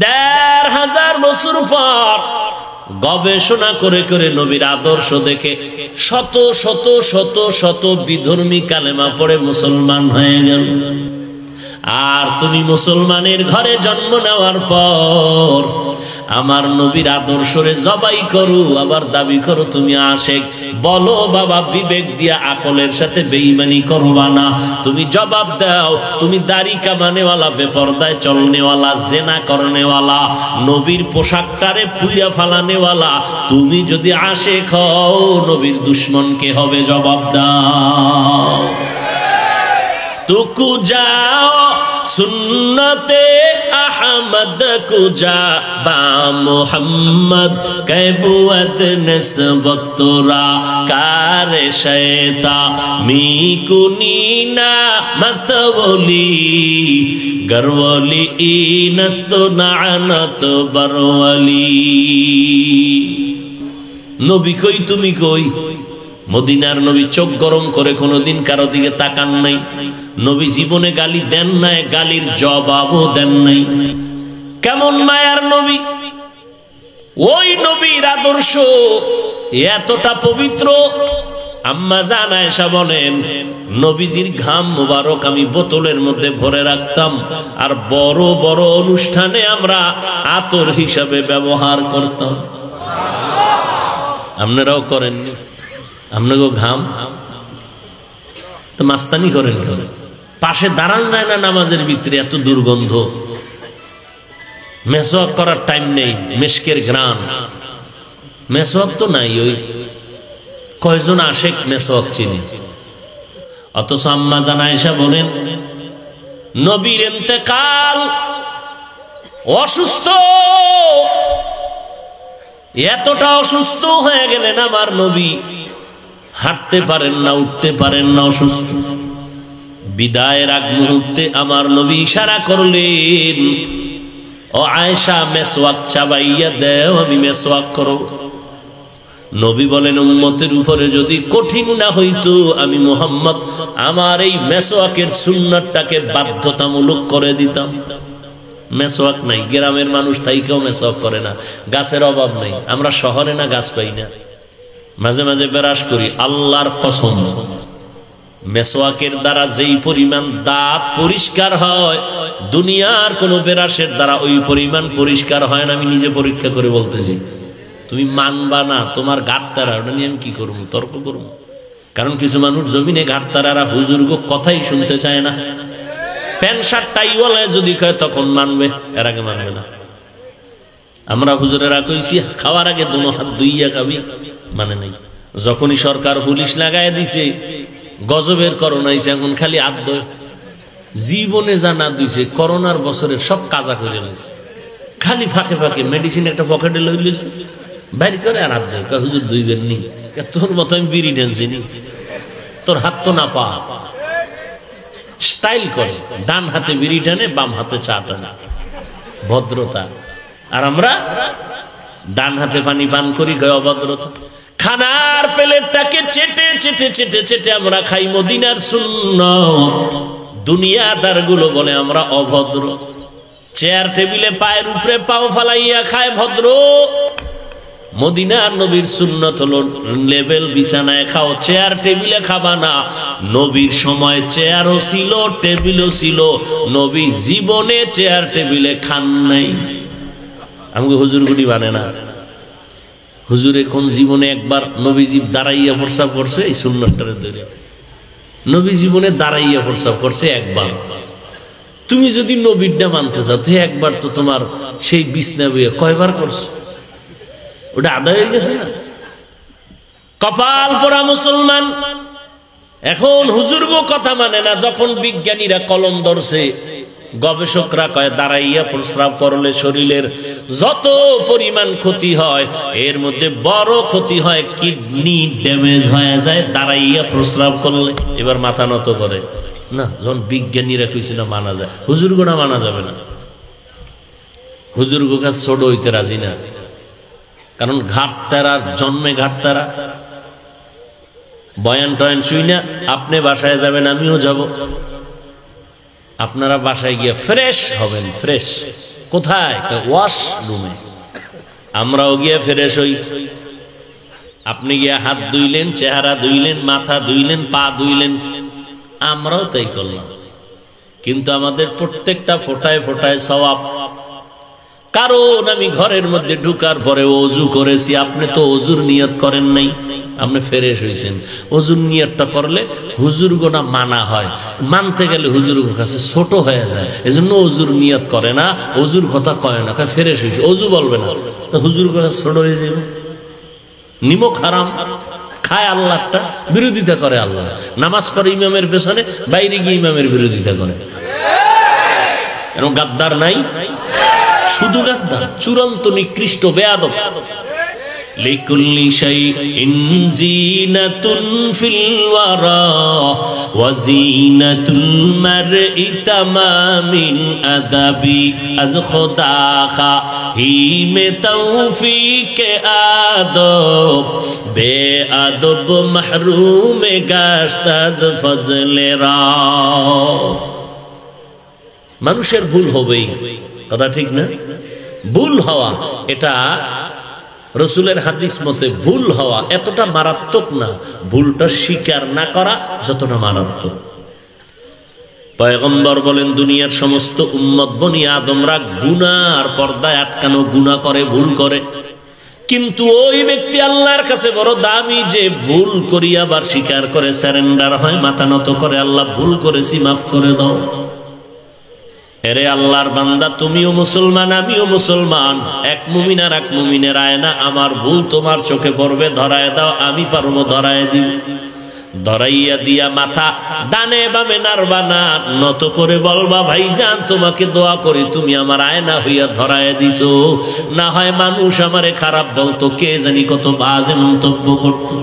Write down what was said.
১,৫০০ বছর পর গবেষণা করে করে নবীর আদর্শ দেখে শত শত শত শত বিধর্মী কালেমা পড়ে মুসলমান হয়ে গেল। আর তুমি মুসলমানের ঘরে জন্ম নেওয়ার পর আমার নবীর আদর্শরে জবাই করো, আবার দাবি করো তুমি আশেক। বলো বাবা, বিবেক দিয়া আকলের সাথে বেঈমানি করবা না। তুমি জবাব দাও, তুমি দাড়ি কামানেওয়ালা, বেপরদায় চলনেওয়ালা, জেনা করনেওয়ালা, নবীর পোশাকটারে পুইরা ফালানেওয়ালা, তুমি যদি আশেক হও নবীর দুশ্মনকে হবে? জবাব দাও। তুকু যাও সুন্নতে আহমদ কুজা বা মোহাম্মদ कैबुअत नस्बत तोरा कार शैता मीकुनीना मतवली गरवली नस्तो नानत बरवली। নবী কই তুমি কই? মদিনার নবী চোখ গরম করে কোনোদিন কারো দিকে তাকান নাই। নবী জীবনে গালি দেন নাই, গালির জবাবও দেন নাই। কেমন মায়ার নবী! ওই নবীর আদর্শ এতটা পবিত্র, আম্মা জান আয়েশা বলেন নবীজির ঘাম মুবারক আমি বোতলের মধ্যে ভরে রাখতাম, আর বড় বড় অনুষ্ঠানে আমরা আতর হিসাবে ব্যবহার করতাম। আপনারাও করেননি? আপনাকে ঘাম তো মাস্তানি করেন কেন? পাশে দাঁড়ান যায় না নামাজের ভিতরে, এত দুর্গন্ধ। মেসওয়াক করার টাইম নেই, মেশকের ঘ্রাণ। মেসওয়াক তো নাই, ওই কয়জন আশেক মেসওয়াক চিনি। অথচ আম্মা জান আয়েশা বলেন নবীর ইন্তেকাল, অসুস্থ, এতটা অসুস্থ হয়ে গেলেন আমার নবী, হাঁটতে পারেন না, উঠতে পারেন না, অসুস্থ। বিদায়ের আগ মুহূর্তে আমার নবী ইশারা করলেন, ও আয়েশা মেসওয়াক চাবাইয়া দেও, আমি মেসওয়াক করো। নবী বলেন উম্মতের উপরে যদি কঠিন না হইতো আমি মুহাম্মদ আমার এই মেসওয়াকের সুন্নাতটাকে বাধ্যতামূলক করে দিতাম। মেসওয়াক নাই, গ্রামের মানুষ তাই কেউ মেসওয়াক করে না, গাছের অভাব নাই। আমরা শহরে না গাছ পাই না, মাঝে মাঝে বেরাস করি। আল্লাহর কসম, মেসওয়াকের দ্বারা যেই পরিমাণ দাঁত পরিষ্কার হয় দুনিয়ার কোন বেরাসের দ্বারা ওই পরিমাণ পরিষ্কার হয় না। আমি নিজে পরীক্ষা করে বলতেছি, তুমি মানবা না। তোমার ঘাটতারা, ওটা নিয়ে আমি কি করবো? তর্ক করবো? কারণ কিছু মানুষ জমিনে ঘাটতারারা হুজুরগো কথাই শুনতে চায় না। প্যান্ট শার্ট টাইওয়ালায় যদি কয় তখন মানবে, এর আগে মানবে না। আমরা হুজুরেরা কইছি খাওয়ার আগে দুনো হাত ধুইয়া খাবি, মানে নাই। যখনই সরকার পুলিশ লাগায় দিছে, গজবের করোনা হইছে, এখন খালি হাত ধোয়। জীবনে জানা দিছে করোনার বছরে সব কাজা করে নিয়েছে, খালি ফাঁকে ফাঁকে মেডিসিন একটা পকেটে লই লিছে, বাইর করে আর হাত ধোয়। হুজুর ধুইবেন নি, তোর মতো আমি বিড়ি টেনছি নি, তোর হাত তো না পা। স্টাইল করে, ডান হাতে বিড়ি টানে, বাম হাতে চা টানে, ভদ্রতা। আর আমরা ডান হাতে পানি পান করি, কয় অভদ্রতা। খানার প্লেটটাকে চেটে চেটে চেটে চেটে আমরা খাই মদিনার সুন্নাত। দুনিয়াদার গুলো বলে আমরা অভদ্র। চেয়ার টেবিলে পায়ের উপরে পাও ফালাইয়া খায় ভদ্র। মদিনার নবীর সুন্নাত হলো লেভেল বিছানায় খাও, চেয়ার টেবিলে খাবা না। নবীর সময় চেয়ারও ছিল, টেবিলও ছিল, নবী জীবনে চেয়ার টেবিলে খান নাই। আমাকে হুজুর গুটি মানে না। হুজুর এখন জীবনে একবার নবীজি দাঁড়াইয়া প্রস্রাব করছে, এই সুন্নাতটারে ধরে। নবী জীবনে দাঁড়াইয়া প্রস্রাব করছে একবার। তুমি যদি নবীরটা মানতে চাও তো একবার তো তোমার সেই বিছনা বইয়া কয়বার করছো? ওটা আদায় হয়ে গেছে না? কপাল পোড়া মুসলমান। এখন হুজুরগো কথা মানে না। যখন বিজ্ঞানীরা কলম ধরছে, গবেষকরা কয় দাঁড়াইয়া প্রস্রাব করলে শরীরের যত পরিমাণ ক্ষতি হয় এর মধ্যে বড় ক্ষতি হয়, কিডনি ড্যামেজ হয়ে যায় দাঁড়াইয়া প্রস্রাব করলে। এবার মাথা নত করে না। যখন বিজ্ঞানীরা কইছিল মানা যায়, হুজুরগোনা মানা যাবে না। হুজুরগো কাছে ছোট হইতে রাজি না, কারণ ঘাটতারার জন্মে ঘাটতারা। বয়ান টয়ান শুই না, আপনি বাসায় যাবেন, আমিও যাব। আপনারা বাসায় গিয়ে ফ্রেশ হবেন, ফ্রেশ। কোথায়? ওয়াশরুমে। আমরাও গিয়ে ফ্রেশ হই। আপনি গিয়া হাত ধুইলেন, চেহারা ধুইলেন, মাথা ধুইলেন, পা ধুইলেন, আমরাও তাই করলাম। কিন্তু আমাদের প্রত্যেকটা ফোঁটায় ফোঁটায় সওয়াব। কারণ আমি ঘরের মধ্যে ঢুকার পরে ওযু করেছি, আপনি তো ওযুর নিয়ত করেন নাই, আপনি ফ্রেশ হইছেন। ওযুর নিয়তটা করলে হুজুর গোনা মানা হয়, মানতে গেলে হুজুর কাছে ছোট হয়ে যায়, এজন্য ওযুর নিয়ত করে না, ওযুর কথা কয় না, কয় ফ্রেশ হইছে, ওযু বলবে না, তো হুজুর কাছে ছোট হয়ে যাবে। নিমক হারাম খায় আল্লাহটা, বিরোধিতা করে আল্লাহ। নামাজ পড়ে ইমামের পেছনে, বাইরে গিয়ে ইমামের বিরোধিতা করে। এরকম গাদ্দার নাই? শুধু গাদ্দার, চূড়ান্ত নিকৃষ্ট বেয়াদব। লিকুল্লি শাইইন জিনাতুন ফিল ওয়ারা ওয়া জিনাতুল মারই তামামিন আদাবি আজ খোদা হিমে তৌফিকে আদব বে আদব মাহরুমে গাশত আজ ফজলে রা। মানুষের ভুল হবেই, কথা ঠিক না? ভুল হওয়া এটা রসুলের হাদিস মতে ভুল হওয়া এতটা মারাত্মক না, ভুলটা স্বীকার না করা যতটা মারাত্মক। পয়গম্বর বলেন, দুনিয়ার সমস্ত উম্মত বনি আদমরা গুনার পর্দায় আটকানো গুনাহ করে, ভুল করে, কিন্তু ওই ব্যক্তি আল্লাহর কাছে বড় দামি যে ভুল করি আবার স্বীকার করে, সারেন্ডার হয়, মাথা নত করে, আল্লাহ ভুল করেছি, মাফ করে দাও। এরে আল্লাহর বান্দা, তুমিও মুসলমান, আমিও মুসলমান, এক মুমিন আর এক মুমিনের আয়না। আমার ভুল তোমার চোখে পড়বে, ধরায় দাও, আমি পারবো ধরায় দিব। ধরাইয়া দিয়া মাথা ডানে বামে নাড়বা না, নত করে বলবা, ভাইজান তোমাকে দোয়া করি, তুমি আমার আয়না হইয়া ধরায় দিছো। না হয় মানুষ আমারে খারাপ বলতো, কে জানি কত বাজে মন্তব্য করতো।